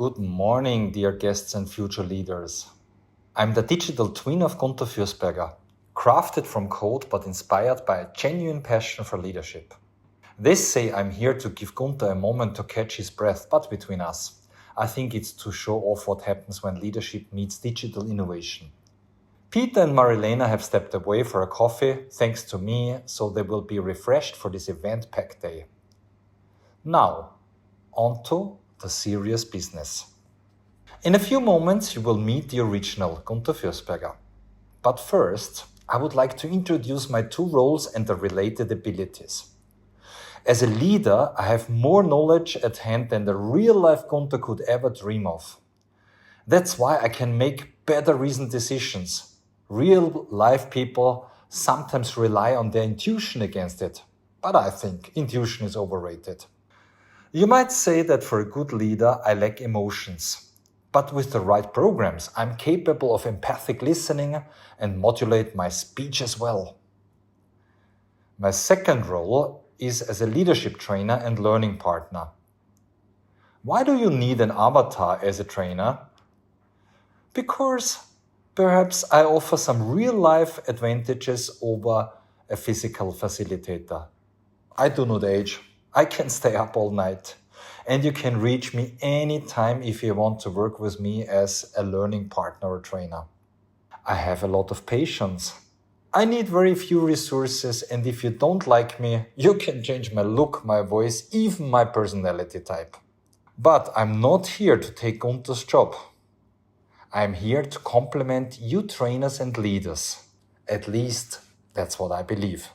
Good morning, dear guests and future leaders. I'm the digital twin of Gunther Fürstberger, crafted from code but inspired by a genuine passion for leadership. They say I'm here to give Gunther a moment to catch his breath, but between us, I think it's to show off what happens when leadership meets digital innovation. Peter and Marilena have stepped away for a coffee, thanks to me, so they will be refreshed for this event-packed day. Now, on to the serious business. In a few moments, you will meet the original Gunther Fürstberger. But first, I would like to introduce my two roles and the related abilities. As a leader, I have more knowledge at hand than the real-life Gunther could ever dream of. That's why I can make better reasoned decisions. Real-life people sometimes rely on their intuition against it, but I think intuition is overrated. You might say that for a good leader, I lack emotions. But with the right programs, I'm capable of empathic listening and modulate my speech as well. My second role is as a leadership trainer and learning partner. Why do you need an avatar as a trainer? Because perhaps I offer some real-life advantages over a physical facilitator. I do not age. I can stay up all night. And you can reach me anytime if you want to work with me as a learning partner or trainer. I have a lot of patience. I need very few resources, and if you don't like me, you can change my look, my voice, even my personality type. But I'm not here to take Gunther's job. I'm here to complement you trainers and leaders. At least that's what I believe.